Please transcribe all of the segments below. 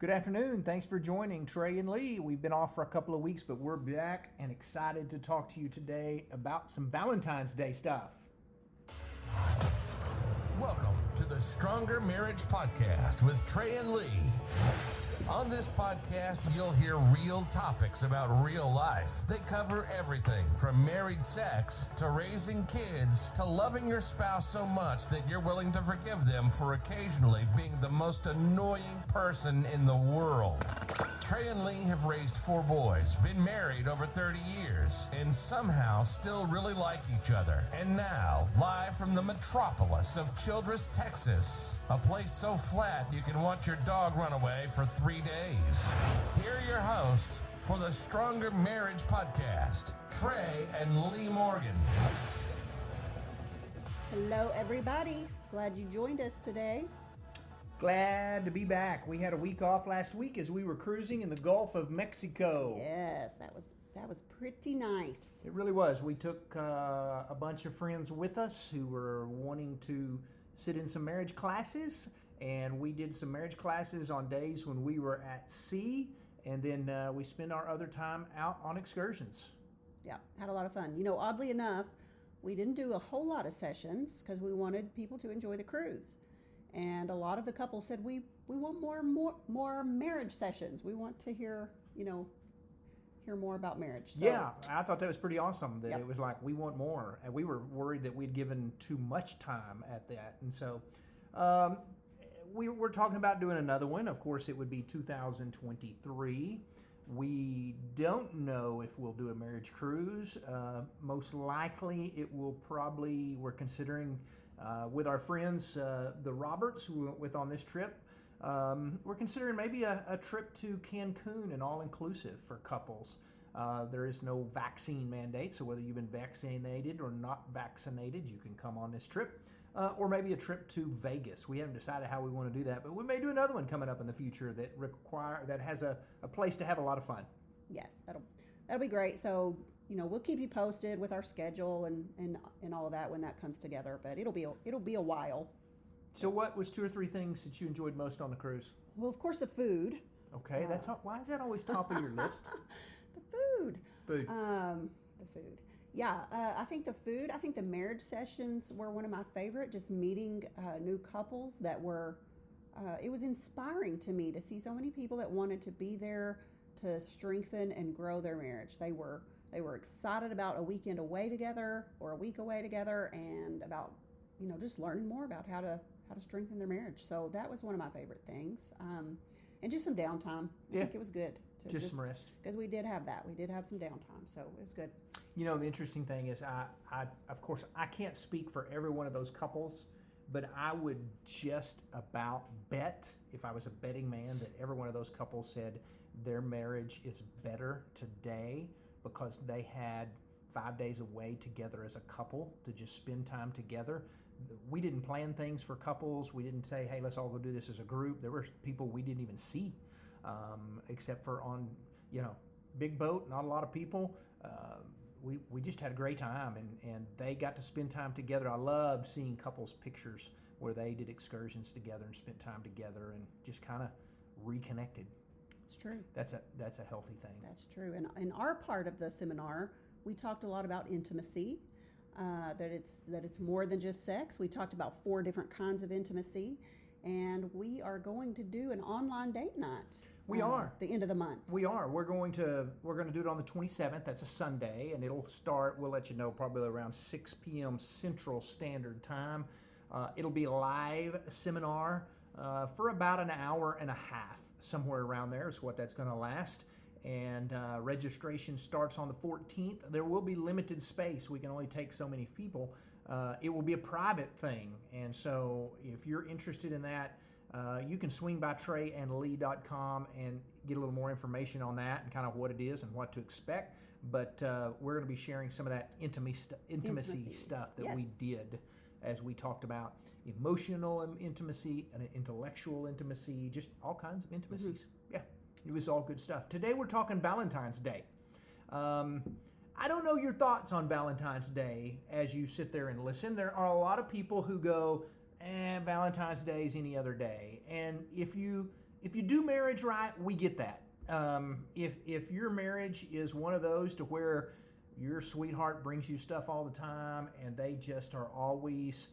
Good afternoon. Thanks for joining Trey and Lee. We've been off for a couple of weeks, but we're back and excited to talk to you today about some Valentine's Day stuff. Welcome to the Stronger Marriage Podcast with Trey and Lee. On this podcast, you'll hear real topics about real life. They cover everything from married sex to raising kids to loving your spouse so much that you're willing to forgive them for occasionally being the most annoying person in the world. Trey and Lee have raised 4 boys, been married over 30 years, and somehow still really like each other. And now, live from the metropolis of Childress, Texas, a place so flat you can watch your dog run away for 3 days. Here are your hosts for the Stronger Marriage Podcast, Trey and Lee Morgan. Hello, everybody. Glad you joined us today. Glad to be back. We had a week off last week as we were cruising in the Gulf of Mexico. Yes, that was pretty nice. It really was. We took a bunch of friends with us who were wanting to sit in some marriage classes, and we did some marriage classes on days when we were at sea, and then we spent our other time out on excursions. Yeah, had a lot of fun. You know, oddly enough, we didn't do a whole lot of sessions because we wanted people to enjoy the cruise. And a lot of the couples said, we want more marriage sessions. We want to hear more about marriage. So, yeah, I thought that was pretty awesome that Yep. It was like we want more. And we were worried that we'd given too much time at that. And so we were talking about doing another one. Of course, it would be 2023. We don't know if we'll do a marriage cruise. Most likely it will probably, we're considering with our friends, the Roberts, who we went with on this trip, we're considering maybe a trip to Cancun, an all-inclusive for couples. There is no vaccine mandate, so whether you've been vaccinated or not vaccinated, you can come on this trip. Or maybe a trip to Vegas. We haven't decided how we want to do that, but we may do another one coming up in the future that has a place to have a lot of fun. yes, that'll be great. So, we'll keep you posted with our schedule and all of that when that comes together. But it'll be a while. So what was 2 or 3 things that you enjoyed most on the cruise? Well, of course, the food. Okay, why is that always top of your list? The food. Food. The food. Yeah, I think the food. I think the marriage sessions were one of my favorite. Just meeting new couples that were. It was inspiring to me to see so many people that wanted to be there to strengthen and grow their marriage. They were excited about a weekend away together or a week away together, and about just learning more about how to strengthen their marriage. So that was one of my favorite things. And just some downtime. I think it was good. Just some rest. Because we did have that. We did have some downtime, so it was good. The interesting thing is, I of course, I can't speak for every one of those couples, but I would just about bet, if I was a betting man, that every one of those couples said their marriage is better today because they had 5 days away together as a couple to just spend time together. We didn't plan things for couples. We didn't say, hey, let's all go do this as a group. There were people we didn't even see, except for on, big boat, not a lot of people. We just had a great time, and they got to spend time together. I loved seeing couples' pictures where they did excursions together and spent time together and just kind of reconnected. It's true. That's a healthy thing. That's true. And in our part of the seminar, we talked a lot about intimacy, that it's more than just sex. We talked about 4 different kinds of intimacy, and we are going to do an online date night. We are. The end of the month. We are. We're going to do it on the 27th. That's a Sunday, and it'll start, we'll let you know, probably around 6 p.m. Central Standard Time. It'll be a live seminar for about an hour and a half, somewhere around there is what that's going to last. And registration starts on the 14th. There will be limited space. We can only take so many people. It will be a private thing. And so if you're interested in that, you can swing by TreyandLee.com and get a little more information on that and kind of what it is and what to expect. But we're going to be sharing some of that intimacy stuff that we did, as we talked about emotional intimacy and intellectual intimacy, just all kinds of intimacies. Mm-hmm. Yeah. It was all good stuff. Today we're talking Valentine's Day. I don't know your thoughts on Valentine's Day as you sit there and listen. There are a lot of people who go, Valentine's Day is any other day. And if you if you do marriage right, we get that. If your marriage is one of those to where your sweetheart brings you stuff all the time and they just are always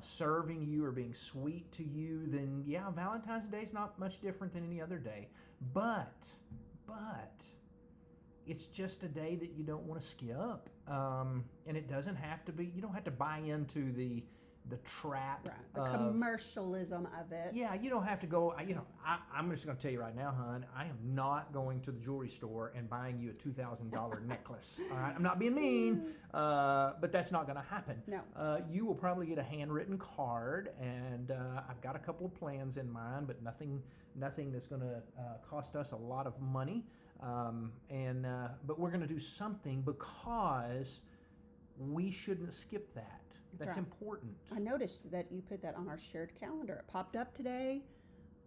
serving you or being sweet to you, then yeah, Valentine's Day is not much different than any other day. But it's just a day that you don't want to skip. And it doesn't have to be, you don't have to buy into the trap. Right. The commercialism of it. Yeah, you don't have to go, I'm just going to tell you right now, hon, I am not going to the jewelry store and buying you a $2,000 necklace. All right, I'm not being mean, but that's not going to happen. No. You will probably get a handwritten card, and I've got a couple of plans in mind, but nothing that's going to cost us a lot of money. But we're going to do something because we shouldn't skip that. That's right. important. I noticed that you put that on our shared calendar. It popped up today,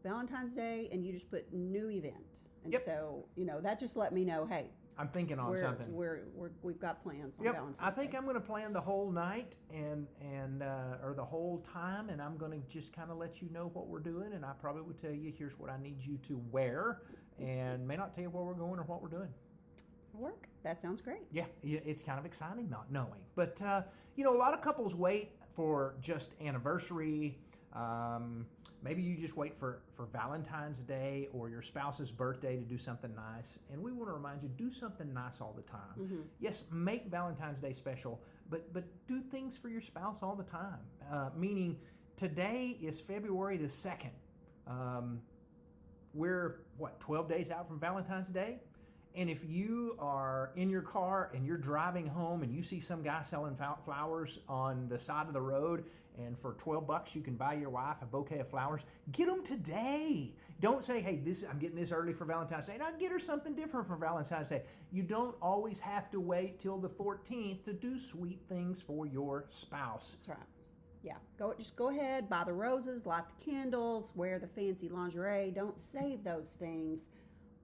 Valentine's Day, and you just put new event. And Yep. so, that just let me know, hey, I'm thinking on something. we've got plans on Yep. Valentine's I think Day. I'm going to plan the whole night or the whole time, and I'm going to just kind of let you know what we're doing, and I probably would tell you, here's what I need you to wear, and may not tell you where we're going or what we're doing. Work. That sounds great. Yeah, it's kind of exciting not knowing. But, a lot of couples wait for just anniversary. Maybe you just wait for Valentine's Day or your spouse's birthday to do something nice. And we want to remind you, do something nice all the time. Mm-hmm. Yes, make Valentine's Day special, but do things for your spouse all the time. Meaning, today is February the 2nd. We're, 12 days out from Valentine's Day? And if you are in your car and you're driving home and you see some guy selling flowers on the side of the road, and for $12 you can buy your wife a bouquet of flowers, get them today. Don't say, hey, I'm getting this early for Valentine's Day. Now get her something different for Valentine's Day. You don't always have to wait till the 14th to do sweet things for your spouse. That's right. Yeah. Just go ahead, buy the roses, light the candles, wear the fancy lingerie. Don't save those things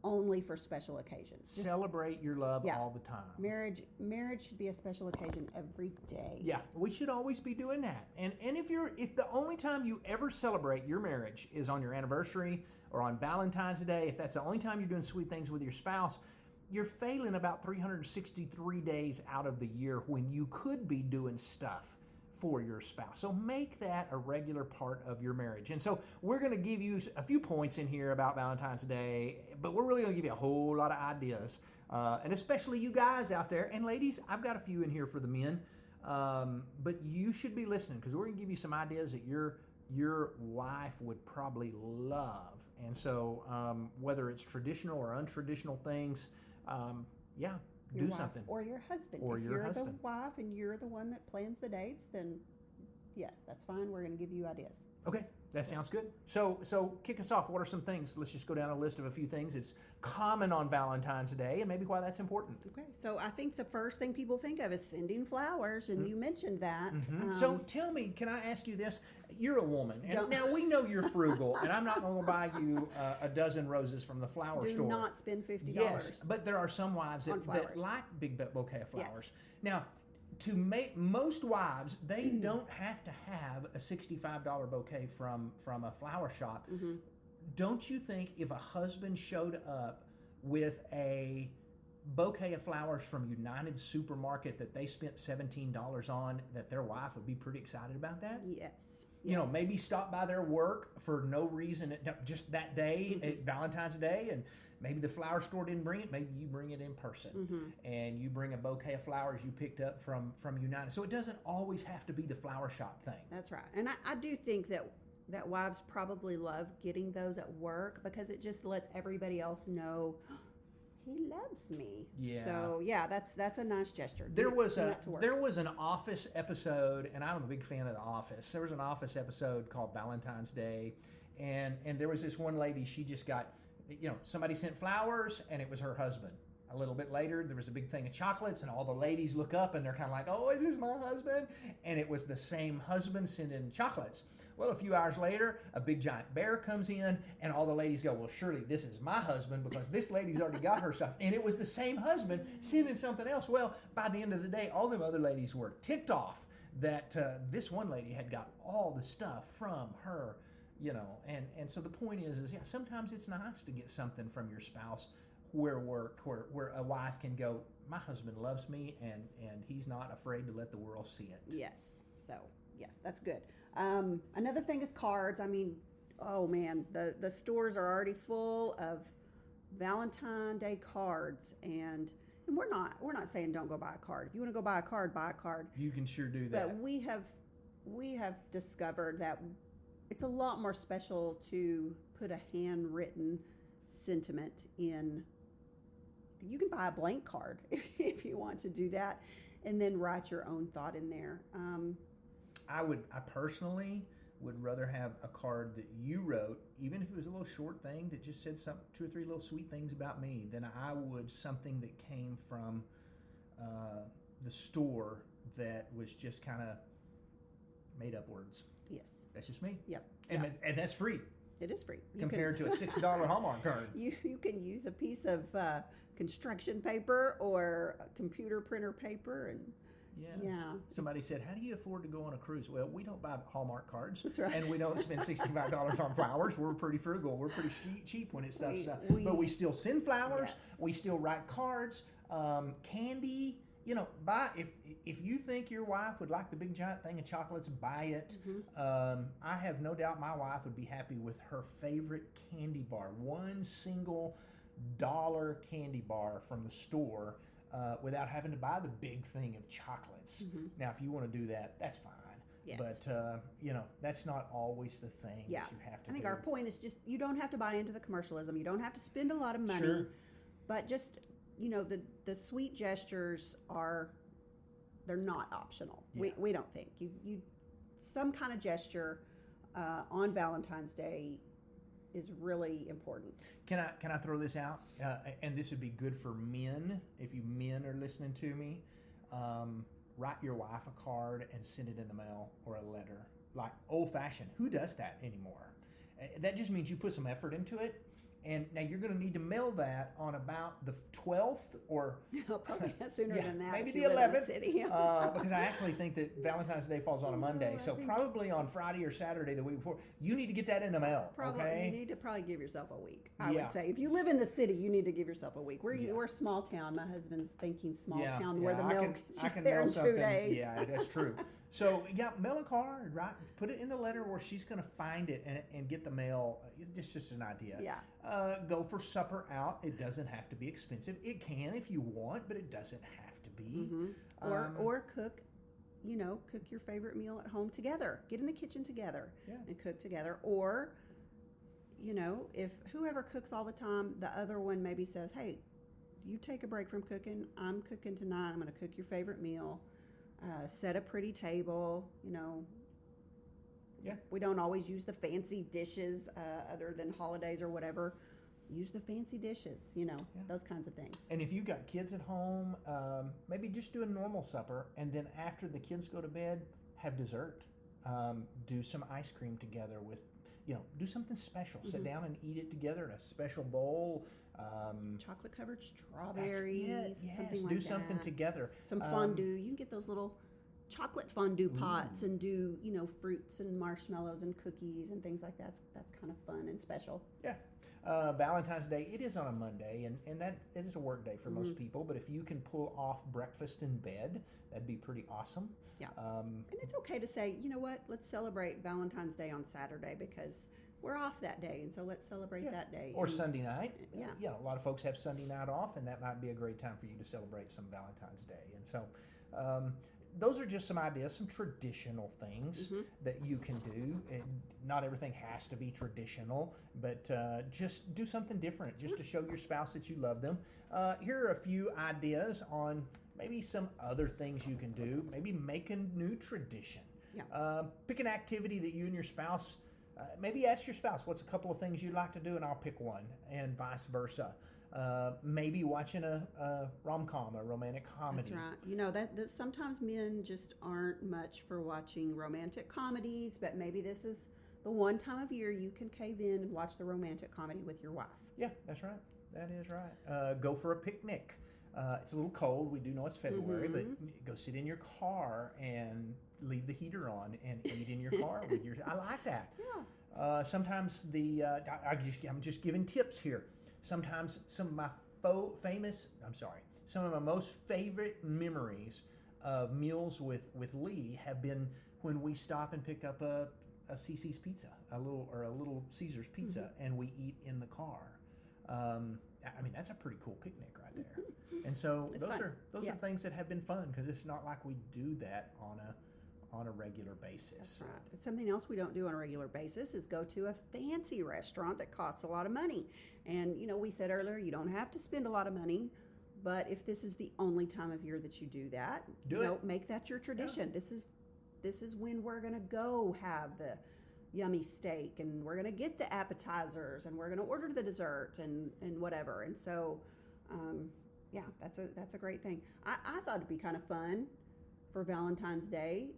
only for special occasions. Just celebrate your love all the time. Marriage should be a special occasion every day. Yeah, we should always be doing that. And if the only time you ever celebrate your marriage is on your anniversary or on Valentine's Day, if that's the only time you're doing sweet things with your spouse, you're failing about 363 days out of the year when you could be doing stuff for your spouse. So make that a regular part of your marriage. And so we're going to give you a few points in here about Valentine's Day, but we're really going to give you a whole lot of ideas. And especially you guys out there, and ladies, I've got a few in here for the men, but you should be listening because we're going to give you some ideas that your wife would probably love. And so whether it's traditional or untraditional things, Your do wife something. or your husband. Or if your you're husband. the wife and you're the one that plans the dates, then yes, that's fine. We're going to give you ideas. Okay, that sounds good. So kick us off. What are some things? Let's just go down a list of a few things that's common on Valentine's Day and maybe why that's important. Okay, so I think the first thing people think of is sending flowers, and you mentioned that. Mm-hmm. So tell me, can I ask you this? You're a woman, and now we know you're frugal, and I'm not going to buy you a dozen roses from the flower store. Do not spend $50. Yes, but there are some wives that like big bouquet of flowers. Yes. Now, to make most wives, they don't have to have a $65 bouquet from a flower shop. Mm-hmm. Don't you think if a husband showed up with a bouquet of flowers from United Supermarket that they spent $17 on, that their wife would be pretty excited about that? Yes. You know, maybe stop by their work for no reason, just that day, at Valentine's Day, and maybe the flower store didn't bring it. Maybe you bring it in person, and you bring a bouquet of flowers you picked up from United. So it doesn't always have to be the flower shop thing. That's right. And I do think that wives probably love getting those at work because it just lets everybody else know, he loves me. Yeah. So yeah, that's a nice gesture. There was an Office episode, and I'm a big fan of The Office. There was an Office episode called Valentine's Day, and there was this one lady. She just got, somebody sent flowers, and it was her husband. A little bit later, there was a big thing of chocolates, and all the ladies look up, and they're kind of like, "Oh, is this my husband?" And it was the same husband sending chocolates. Well, a few hours later, a big giant bear comes in, and all the ladies go, "Well, surely this is my husband because this lady's already got her stuff." And it was the same husband sending something else. Well, by the end of the day, all them other ladies were ticked off that this one lady had got all the stuff from her, And so the point is yeah, sometimes it's nice to get something from your spouse where a wife can go, my husband loves me, and he's not afraid to let the world see it. Yes. So, yes, that's good. Another thing is cards. I mean, oh man, the stores are already full of Valentine Day cards, and we're not saying don't go buy a card. If you want to go buy a card, buy a card. You can sure do that. But we have discovered that it's a lot more special to put a handwritten sentiment in. You can buy a blank card if you want to do that, and then write your own thought in there. I personally would rather have a card that you wrote, even if it was a little short thing that just said some 2 or 3 little sweet things about me, than I would something that came from the store that was just kind of made up words. Yes. That's just me. Yep. And that's free. It is free. Compared to a $60 Hallmark card. You can use a piece of construction paper or a computer printer paper, and yeah. Somebody said, how do you afford to go on a cruise? Well, we don't buy Hallmark cards. That's right. And we don't spend $65 on flowers. We're pretty frugal. We're pretty cheap when it's stuff. But we still send flowers. Yes. We still write cards. Candy. Buy if you think your wife would like the big giant thing of chocolates, buy it. Mm-hmm. I have no doubt my wife would be happy with her favorite candy bar, one single $1 candy bar from the store, without having to buy the big thing of chocolates. Mm-hmm. Now, if you want to do that, that's fine. Yes. But that's not always the thing that you have to do. I think our point is just you don't have to buy into the commercialism. You don't have to spend a lot of money, Sure. but just the sweet gestures they're not optional. Yeah. We don't think you some kind of gesture on Valentine's Day is really important. Can I throw this out? And this would be good for men. If you men are listening to me, write your wife a card and send it in the mail or a letter, like old fashioned. Who does that anymore? That just means you put some effort into it. And now you're going to need to mail that on about the 12th or probably sooner than that. Maybe if the you live in 11th. city. Because I actually think that Valentine's Day falls on a Monday. So probably on Friday or Saturday the week before, you need to get that in the mail. Probably okay? you need to probably give yourself a week. I would say if you live in the city, you need to give yourself a week. We're small town. My husband's thinking small town where the mail gets there in 2 days. Yeah, that's true. So mail a card, right? Put it in the letter where she's going to find it and get the mail. It's just an idea. Yeah. Go for supper out. It doesn't have to be expensive. It can if you want, but it doesn't have to be. Mm-hmm. Or cook, cook your favorite meal at home together. Get in the kitchen together and cook together. Or, if whoever cooks all the time, the other one maybe says, hey, you take a break from cooking. I'm cooking tonight. I'm going to cook your favorite meal. Set a pretty table, Yeah. We don't always use the fancy dishes other than holidays or whatever. Use the fancy dishes, those kinds of things. And if you've got kids at home, maybe just do a normal supper, and then after the kids go to bed, have dessert. Do some ice cream together with, do something special. Mm-hmm. Sit down and eat it together in a special bowl. Chocolate covered strawberries, yes. something like do that. something together. Some fondue. You can get those little chocolate fondue pots and do, fruits and marshmallows and cookies and things like that. That's kind of fun and special. Yeah. Valentine's Day, it is on a Monday, and that it is a work day for most people, but if you can pull off breakfast in bed, that'd be pretty awesome. Yeah. And it's okay to say, you know what, let's celebrate Valentine's Day on Saturday because we're off that day, and so let's celebrate that day. Or Sunday night. Yeah. A lot of folks have Sunday night off, and that might be a great time for you to celebrate some Valentine's Day. And so those are just some ideas, some traditional things that you can do. And not everything has to be traditional, but just do something different just to show your spouse that you love them. Here are a few ideas on maybe some other things you can do. Maybe make a new tradition. Yeah. Pick an activity that you and your spouse, maybe ask your spouse, what's a couple of things you'd like to do, and I'll pick one, and vice versa. Maybe watching a rom-com, a romantic comedy. That's right. That sometimes men just aren't much for watching romantic comedies, but maybe this is the one time of year you can cave in and watch the romantic comedy with your wife. Yeah, that's right. That is right. Go for a picnic. It's a little cold. We do know it's February, but go sit in your car and leave the heater on and eat in your car with your. I like that. Yeah. Sometimes I'm just giving tips here. Sometimes some of my some of my most favorite memories of meals with Lee have been when we stop and pick up a CC's pizza, a little Caesar's pizza, and we eat in the car. I mean, that's a pretty cool picnic right there. And so those are things that have been fun, because it's not like we do that on a regular basis. That's right. But something else we don't do on a regular basis is go to a fancy restaurant that costs a lot of money. And, we said earlier, you don't have to spend a lot of money, but if this is the only time of year that you do that, make that your tradition. Yeah. This is when we're going to go have the yummy steak, and we're going to get the appetizers, and we're going to order the dessert and whatever. And so, that's a great thing. I thought it'd be kind of fun for Valentine's Day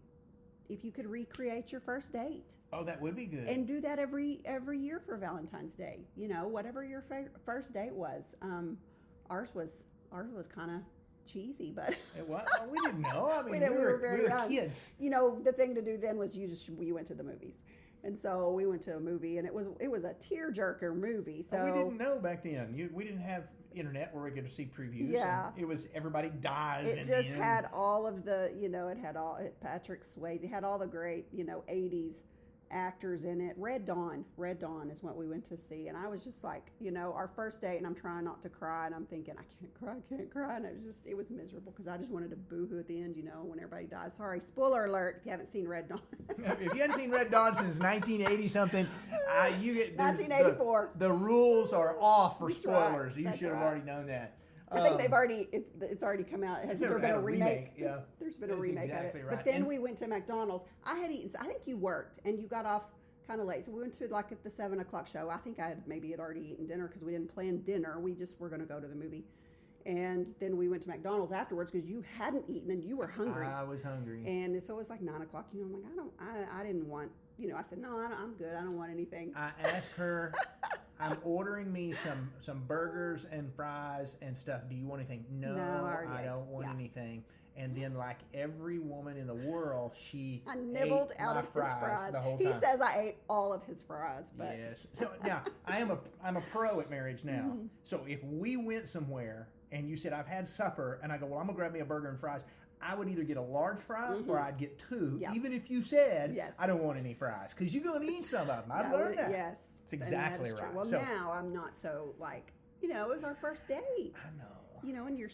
if you could recreate your first date. Oh, that would be good. And do that every year for Valentine's Day. Whatever your first date was. Ours was kind of cheesy, but well, we didn't know. I mean, we were very young. Kids. The thing to do then was we went to the movies. And so we went to a movie, and it was a tearjerker movie. So we didn't know back then. We didn't have internet where we could see previews. Yeah, and it was everybody dies. It just had all of the, it had Patrick Swayze, had all the great, 80s actors in it. Red Dawn is what we went to see, and I was just like, our first date, and I'm trying not to cry, and I'm thinking I can't cry, and it was miserable because I just wanted to boo-hoo at the end, when everybody dies. Sorry, spoiler alert if you haven't seen Red Dawn. If you haven't seen Red Dawn since 1980 something, 1984. The rules are off for spoilers. Right. You should have already known that. I think they've already it's already come out. Has there been a remake? Yeah. There's been a remake exactly of it. Right. But then we went to McDonald's. I had eaten. I think you worked and you got off kind of late. So we went to at the 7:00 show. I think I had already eaten dinner because we didn't plan dinner. We just were going to go to the movie. And then we went to McDonald's afterwards because you hadn't eaten and you were hungry. I was hungry. And so it was like 9:00. I'm like, I didn't want. I said no, I'm good. I don't want anything. I asked her. I'm ordering me some burgers and fries and stuff. Do you want anything? No, I don't want anything. And then, like every woman in the world, I nibbled ate out my of his fries. The whole time. He says I ate all of his fries. But. Yes. So now I'm a pro at marriage now. Mm-hmm. So if we went somewhere and you said I've had supper, and I go, well, I'm gonna grab me a burger and fries, I would either get a large fry or I'd get two, even if you said I don't want any fries, because you're gonna eat some of them. I've learned that. Yes. It's exactly right. Well, now I'm not so it was our first date. I know. And you're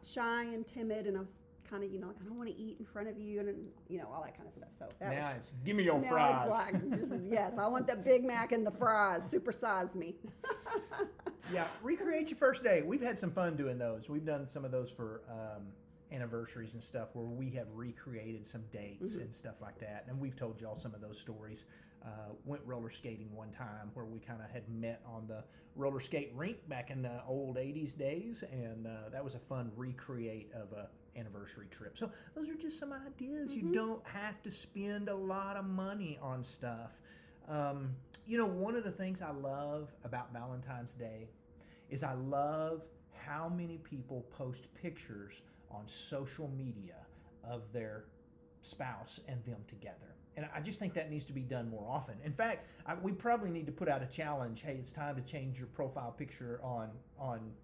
shy and timid, and I was kind of, I don't want to eat in front of you, and all that kind of stuff. So it's give me your fries. Now it's like yes, I want the Big Mac and the fries. Supersize me. Yeah, recreate your first date. We've had some fun doing those. We've done some of those for anniversaries and stuff where we have recreated some dates and stuff like that, and we've told y'all some of those stories. Went roller skating one time where we kind of had met on the roller skate rink back in the old 80s days, and that was a fun recreate of a anniversary trip. So those are just some ideas. You don't have to spend a lot of money on stuff. One of the things I love about Valentine's Day is I love how many people post pictures on social media of their spouse and them together. And I just think that needs to be done more often. In fact, we probably need to put out a challenge. Hey, it's time to change your profile picture on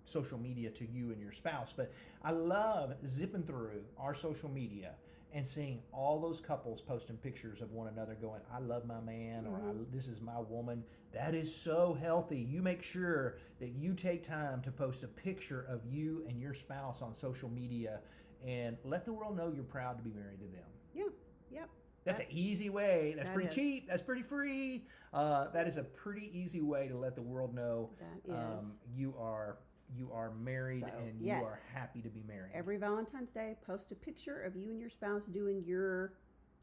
social media to you and your spouse. But I love zipping through our social media and seeing all those couples posting pictures of one another going, I love my man, or this is my woman. That is so healthy. You make sure that you take time to post a picture of you and your spouse on social media and let the world know you're proud to be married to them. Yeah, yep. That's an easy way. That's pretty cheap. That's pretty free. That is a pretty easy way to let the world know you are married and you are happy to be married. Every Valentine's Day, post a picture of you and your spouse doing your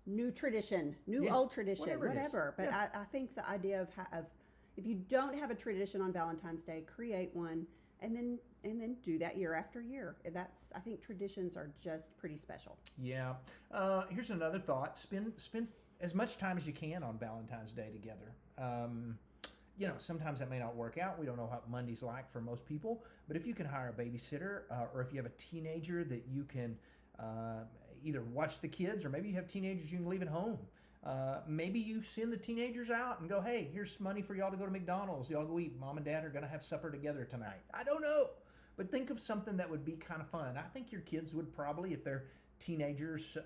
new tradition, old tradition, whatever. But I think the idea of if you don't have a tradition on Valentine's Day, create one and then do that year after year. I think traditions are just pretty special. Yeah. Here's another thought. Spend as much time as you can on Valentine's Day together. Sometimes that may not work out. We don't know what Monday's like for most people. But if you can hire a babysitter, or if you have a teenager that you can either watch the kids, or maybe you have teenagers you can leave at home. Maybe you send the teenagers out and go, hey, here's some money for y'all to go to McDonald's. Y'all go eat. Mom and Dad are going to have supper together tonight. I don't know. But think of something that would be kind of fun. I think your kids would probably, if they're teenagers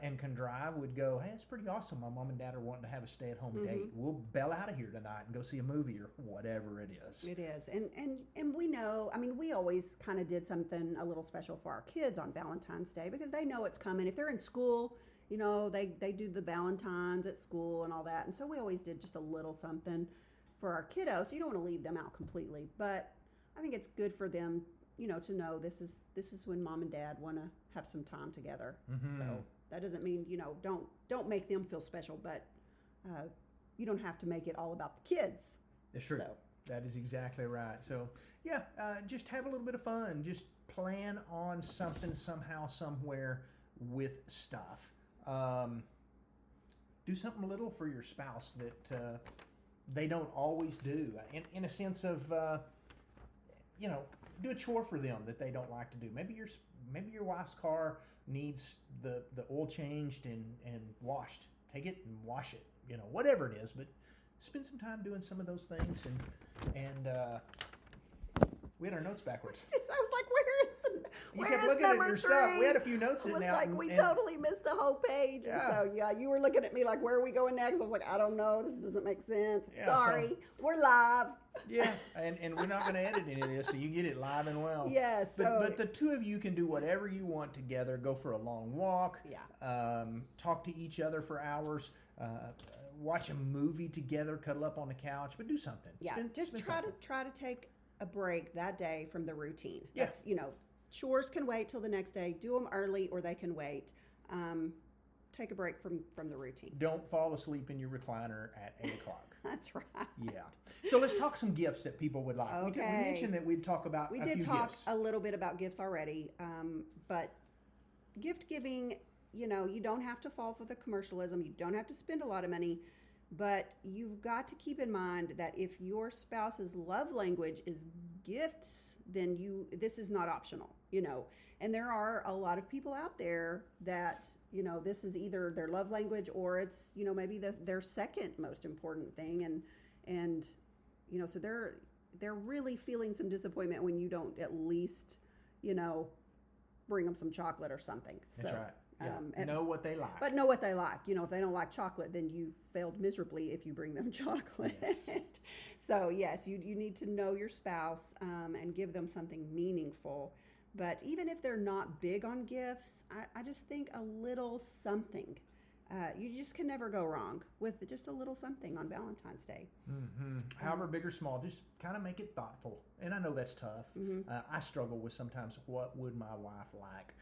and can drive, would go, hey, it's pretty awesome. My mom and dad are wanting to have a stay-at-home date. We'll bail out of here tonight and go see a movie or whatever it is. It is. And we know, I mean, we always kind of did something a little special for our kids on Valentine's Day because they know it's coming. If they're in school, you know, they do the Valentines at school and all that. And so we always did just a little something for our kiddos. So you don't want to leave them out completely. But I think it's good for them, you know, to know this is when mom and dad want to have some time together. So that doesn't mean, you know, don't make them feel special, but you don't have to make it all about the kids. That's true. So. That is exactly right. So yeah, just have a little bit of fun. Just plan on something somehow, somewhere with stuff. Do something little for your spouse that they don't always do. In a sense of, you know, do a chore for them that they don't like to do. Maybe your wife's car needs the oil changed and washed. Take it and wash it. You know, whatever it is, but spend some time doing some of those things. And we had our notes backwards. I was like, where is You kept looking at your stuff. We had a few notes It was sitting out. like we totally missed a whole page. Yeah. And so, yeah, you were looking at me like, where are we going next? I was like, I don't know. This doesn't make sense. Yeah, Sorry. so- We're live. Yeah, and we're not going to edit any of this, so you get it live and well. Yes. But the two of you can do whatever you want together. Go for a long walk. Yeah. Talk to each other for hours. Watch a movie together. Cuddle up on the couch. But do something. Yeah. Just try to take a break that day from the routine. Yeah. That's, you know, chores can wait till the next day. Do them early or they can wait. Take a break from the routine. Don't fall asleep in your recliner at 8 o'clock. That's right. Yeah. So let's talk some gifts that people would like. Okay. We mentioned that we'd talk about We a did few talk gifts. a little bit about gifts already, but gift giving, you know, you don't have to fall for the commercialism. You don't have to spend a lot of money, but you've got to keep in mind that if your spouse's love language is gifts, then this is not optional, you know. And there are a lot of people out there that, you know, this is either their love language or it's, you know, maybe their second most important thing. And you know, so they're really feeling some disappointment when you don't at least, you know, bring them some chocolate or something. That's so, right. Yeah. Know what they like. But know what they like. You know, if they don't like chocolate, then you failed miserably if you bring them chocolate. Yes. So, yes, you need to know your spouse and give them something meaningful. But even if they're not big on gifts, I just think a little something. You just can never go wrong with just a little something on Valentine's Day. Mm-hmm. However big or small, just kind of make it thoughtful. And I know that's tough. Mm-hmm. I struggle with sometimes what would my wife like.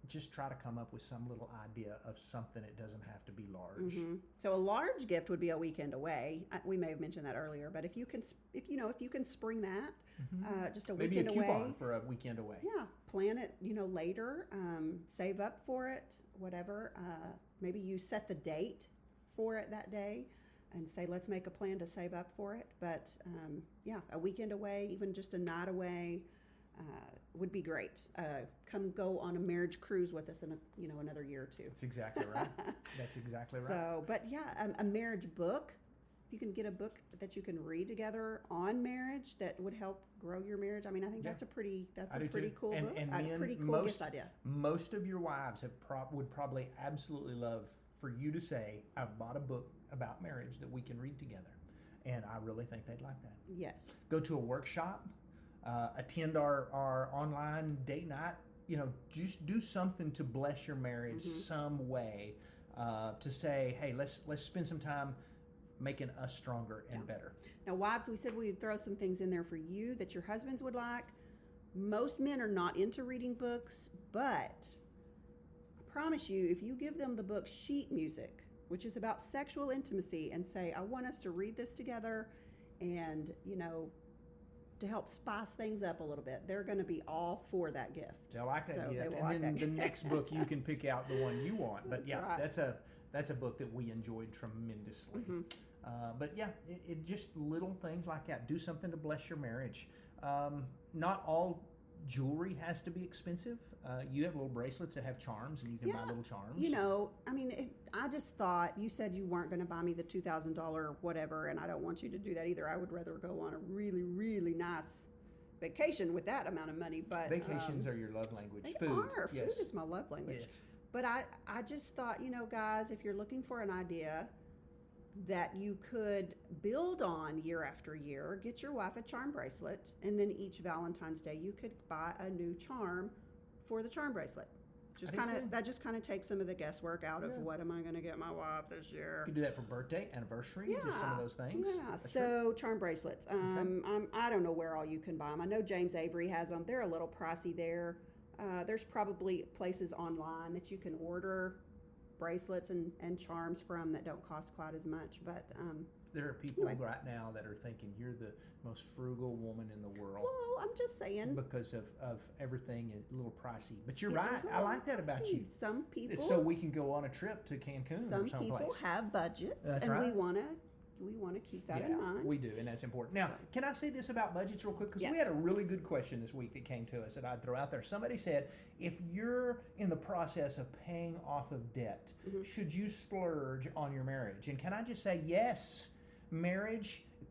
Just try to come up with some little idea of something. It doesn't have to be large. Mm-hmm. So a large gift would be a weekend away. We may have mentioned that earlier, but if you can spring that, just a Maybe weekend a coupon away for a weekend away. Yeah, plan it, you know, later. Save up for it, whatever. Maybe you set the date for it that day and say, let's make a plan to save up for it. But yeah, a weekend away, even just a night away, would be great. Come go on a marriage cruise with us in another year or two. That's exactly right. That's exactly right. So, but yeah, a marriage book. If you can get a book that you can read together on marriage, that would help grow your marriage. I mean, I think that's a pretty cool book. And a pretty cool gift idea. Most of your wives would probably absolutely love for you to say, "I've bought a book about marriage that we can read together," and I really think they'd like that. Yes. Go to a workshop, attend our online date night. You know, just do something to bless your marriage some way. To say, hey, let's spend some time making us stronger and better. Now, wives, we said we'd throw some things in there for you that your husbands would like. Most men are not into reading books, but I promise you, if you give them the book Sheet Music, which is about sexual intimacy, and say, I want us to read this together and, you know, to help spice things up a little bit, they're going to be all for that gift. They like that So gift. they will And like then that the gift. next book, you can pick out the one you want. But That's yeah, right. that's a book that we enjoyed tremendously. Mm-hmm. But yeah, it just little things like that. Do something to bless your marriage. Not all jewelry has to be expensive. You have little bracelets that have charms, and you can buy little charms. I just thought, you said you weren't going to buy me the $2,000 whatever, and I don't want you to do that either. I would rather go on a really, really nice vacation with that amount of money. But vacations are your love language. They are. Food is my love language. Yes. But I just thought, guys, if you're looking for an idea that you could build on year after year, get your wife a charm bracelet, and then each Valentine's Day you could buy a new charm for the charm bracelet. That just kind of takes some of the guesswork out of what am I going to get my wife this year. You can do that for birthday, anniversary, just some of those things. Yeah. So charm bracelets. I don't know where all you can buy them. I know James Avery has them. They're a little pricey there. There's probably places online that you can order bracelets and charms from that don't cost quite as much, but there are people right now that are thinking you're the most frugal woman in the world. Well, I'm just saying, because of everything is a little pricey. But you're right. I like that about you. Some people, so we can go on a trip to Cancun. Some or someplace. People have budgets, That's and right. we want to keep that in mind. We do, and that's important. Now, can I say this about budgets real quick? Because we had a really good question this week that came to us that I'd throw out there. Somebody said, if you're in the process of paying off of debt, should you splurge on your marriage? And can I just say, yes,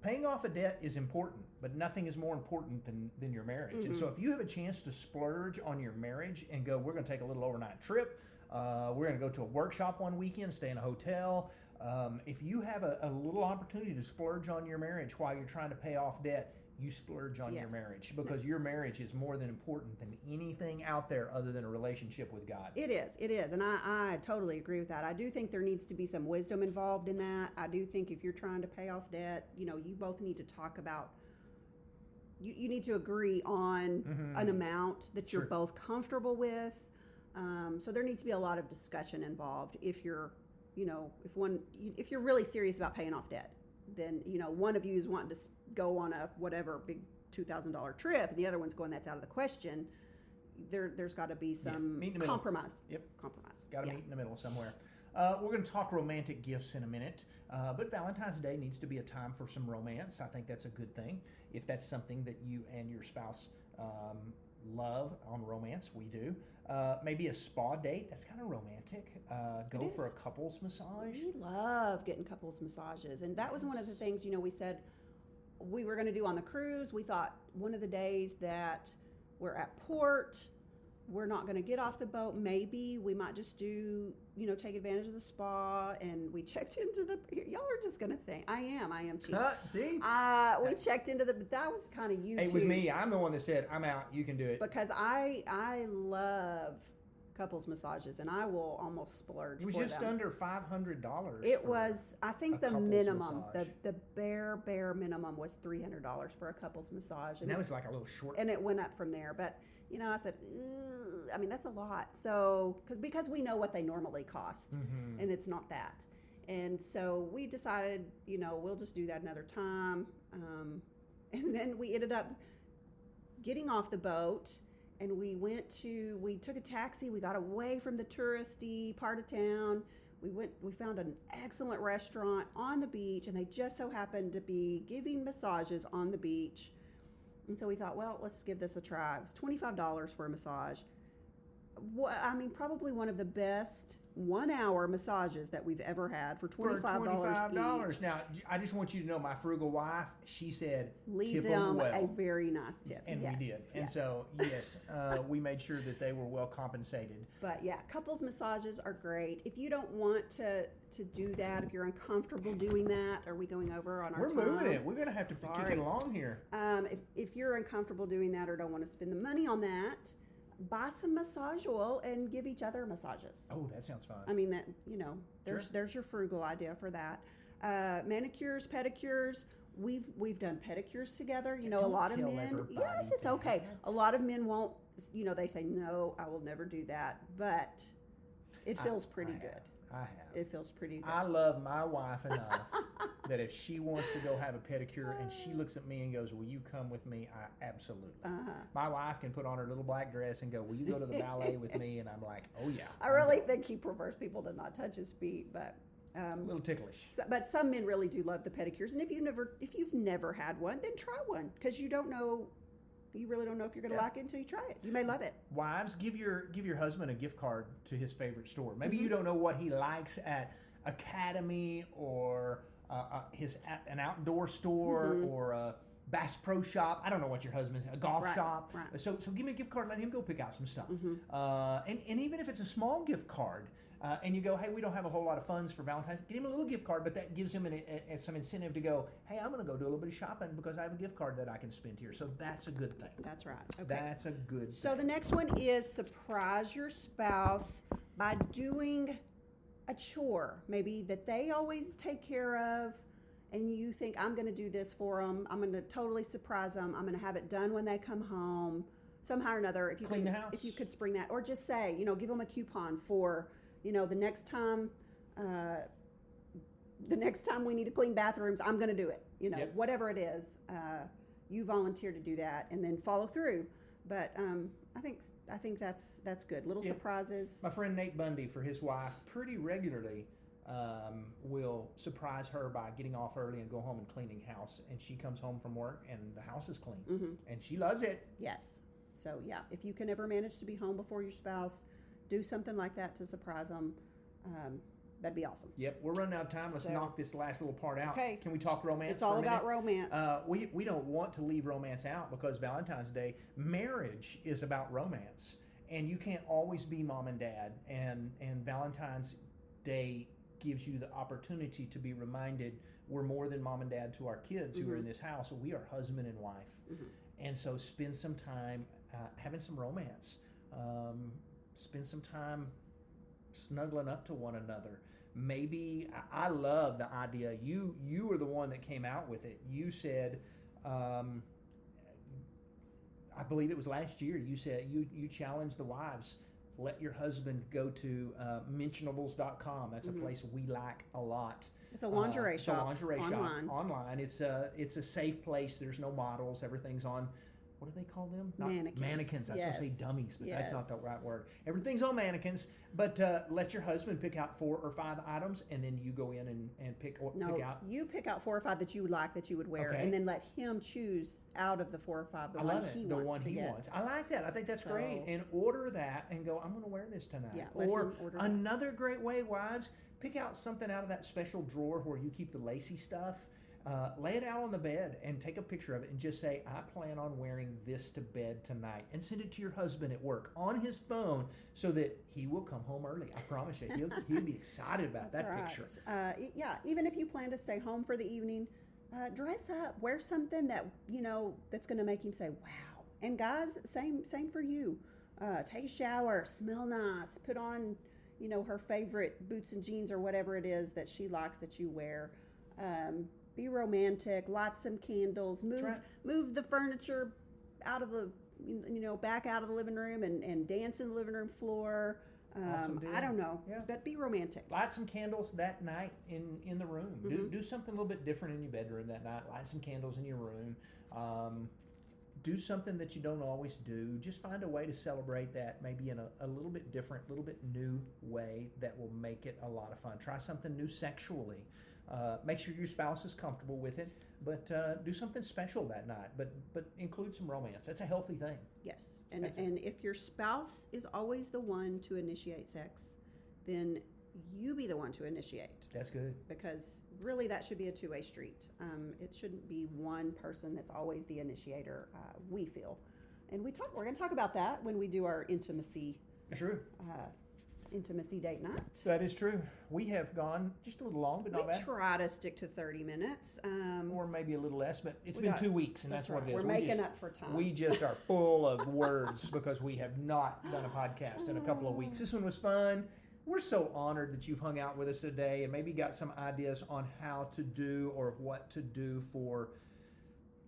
paying off a debt is important, but nothing is more important than your marriage. And so if you have a chance to splurge on your marriage and go, we're going to take a little overnight trip, we're going to go to a workshop one weekend, stay in a hotel. If you have a little opportunity to splurge on your marriage while you're trying to pay off debt, you splurge on your marriage, because your marriage is more than important than anything out there other than a relationship with God. It is. And I totally agree with that. I do think there needs to be some wisdom involved in that. I do think if you're trying to pay off debt, you both need to talk about, you need to agree on an amount that you're both comfortable with. So there needs to be a lot of discussion involved if you're if you're really serious about paying off debt. Then one of you is wanting to go on a whatever big $2,000 trip, and the other one's going, that's out of the question. There's got to be some compromise. Compromise. Got to meet in the middle somewhere. We're going to talk romantic gifts in a minute, but Valentine's Day needs to be a time for some romance. I think that's a good thing. If that's something that you and your spouse love on romance, we do. Maybe a spa date, that's kind of romantic. Go for a couples massage. We love getting couples massages, and that was one of the things we said we were going to do on the cruise. We thought one of the days that we're at port, we're not going to get off the boat. Maybe we might just do, take advantage of the spa. And we checked into y'all are just going to think, I am cheap. See? We checked into that was kind of you too. Hey, with me, I'm the one that said, I'm out, you can do it. Because I love couples massages, and I will almost splurge for them. It was just under $500. It was, I think the minimum, massage. the bare minimum was $300 for a couples massage. And that was like a little short. And it went up from there. But, I said, that's a lot. So, because we know what they normally cost, and it's not that. And so we decided, we'll just do that another time. And then we ended up getting off the boat, and we took a taxi. We got away from the touristy part of town. We found an excellent restaurant on the beach, and they just so happened to be giving massages on the beach. And so we thought, well, let's give this a try. It was $25 for a massage. Probably one of the best 1-hour massages that we've ever had for $25 each. Now, I just want you to know, my frugal wife, she said, leave tip them well. a very nice tip. And yes. we did. And so, yes, we made sure that they were well compensated. But yeah, couples massages are great. If you don't want to do that, if you're uncomfortable doing that, are we going over on our time? We're moving it. We're going to have to kick it along here. If you're uncomfortable doing that or don't want to spend the money on that, buy some massage oil and give each other massages. Oh, that sounds fun. There's your frugal idea for that. Manicures, pedicures. We've done pedicures together. A lot of men. Yes, it's okay. A lot of men won't. They say no, I will never do that. But it feels pretty good. I have. It feels pretty good. I love my wife enough that if she wants to go have a pedicure and she looks at me and goes, will you come with me? I absolutely. My wife can put on her little black dress and go, will you go to the ballet with me? And I'm like, oh yeah. I really think he prefers people to not touch his feet, but a little ticklish. But some men really do love the pedicures, and if you've never had one, then try one, because you don't know You really don't know if you're going to like it until you try it. You may love it. Wives, give your husband a gift card to his favorite store. Maybe Mm-hmm. you don't know what he likes at Academy or an outdoor store or a Bass Pro Shop. I don't know what your husband's, a golf shop. Right. So give me a gift card. Let him go pick out some stuff. Mm-hmm. And even if it's a small gift card, and you go, hey, we don't have a whole lot of funds for Valentine's, get him a little gift card, but that gives him some incentive to go, hey, I'm going to go do a little bit of shopping because I have a gift card that I can spend here. So that's a good thing. That's right. Okay. That's a good thing. So the next one is surprise your spouse by doing a chore, maybe that they always take care of, and you think, I'm going to do this for them. I'm going to totally surprise them. I'm going to have it done when they come home. Somehow or another, if you Clean the house. if you could spring that, or just say, give them a coupon for, the next time we need to clean bathrooms, I'm going to do it. Yep. Whatever it is, you volunteer to do that, and then follow through. But I think that's good. Little surprises. My friend Nate Bundy, for his wife, pretty regularly will surprise her by getting off early and go home and cleaning house. And she comes home from work and the house is clean, and she loves it. Yes. So yeah, if you can ever manage to be home before your spouse, do something like that to surprise them. That'd be awesome. Yep, we're running out of time. Let's knock this last little part out. Okay. Can we talk romance? It's all about romance. We don't want to leave romance out because Valentine's Day, marriage is about romance, and you can't always be mom and dad. And Valentine's Day gives you the opportunity to be reminded we're more than mom and dad to our kids who are in this house. We are husband and wife, and so spend some time having some romance. Spend some time snuggling up to one another. Maybe I love the idea. You were the one that came out with it. You said, I believe it was last year. You said you challenged the wives. Let your husband go to mentionables.com. That's a place we like a lot. It's a lingerie shop. It's a lingerie online. shop online. It's a safe place. There's no models. Everything's on. What do they call them? Mannequins. Mannequins. I was going to say dummies, but that's not the Yes. right word. Everything's on mannequins, but let your husband pick out 4 or 5 items, and then you go in and pick out. You pick out 4 or 5 that you would like, that you would wear, Okay. and then let him choose out of the 4 or 5 the one he wants. I like that. I think that's great. And order that and go, I'm going to wear this tonight. Yeah, let or him order that. another great way, wives, pick out something out of that special drawer where you keep the lacy stuff. Lay it out on the bed and take a picture of it and just say, I plan on wearing this to bed tonight, and send it to your husband at work on his phone so that he will come home early. I promise you, he'll be excited about That's that right. picture. Yeah, even if you plan to stay home for the evening, dress up, wear something that, that's going to make him say, wow. And guys, same for you. Take a shower, smell nice, put on, her favorite boots and jeans or whatever it is that she likes that you wear. Be romantic, light some candles, move the furniture out of the, back out of the living room and dance in the living room floor. Awesome deal. I don't know, Yeah. but be romantic. Light some candles that night in the room. Do something a little bit different in your bedroom that night. Light some candles in your room. Do something that you don't always do. Just find a way to celebrate that, maybe in a little bit different, a little bit new way that will make it a lot of fun. Try something new sexually. Make sure your spouse is comfortable with it, but do something special that night. But include some romance. That's a healthy thing. Yes, and if your spouse is always the one to initiate sex, then you be the one to initiate. That's good. Because really, that should be a two-way street. It shouldn't be one person that's always the initiator. We feel, and we're going to talk about that when we do our intimacy. True. Intimacy date night. That is true. We have gone just a little long, but not We bad. try to stick to 30 minutes. Or maybe a little less, but it's been 2 weeks, and that's what right. it is. We're making up for time. We just are full of words because we have not done a podcast in a couple of weeks. This one was fun. We're so honored that you've hung out with us today and maybe got some ideas on how to do or what to do for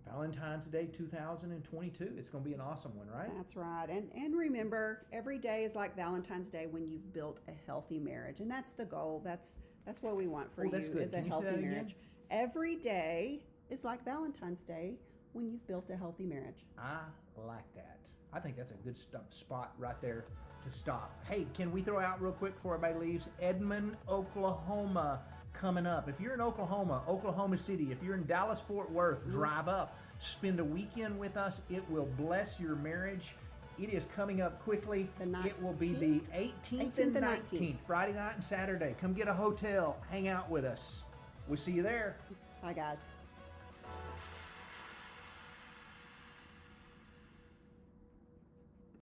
Valentine's Day 2022. It's going to be an awesome one, right? That's right. And remember, every day is like Valentine's Day when you've built a healthy marriage. And that's the goal. That's what we want for you, that's good. is a Can you say healthy that again? marriage. Every day is like Valentine's Day when you've built a healthy marriage. I like that. I think that's a good spot right there to stop. Hey, can we throw out real quick before everybody leaves? Edmond, Oklahoma coming up. If you're in Oklahoma City, if you're in Dallas, Fort Worth, drive up. Spend a weekend with us. It will bless your marriage. It is coming up quickly. It will be the 18th and 19th, Friday night and Saturday. Come get a hotel. Hang out with us. We'll see you there. Bye, guys.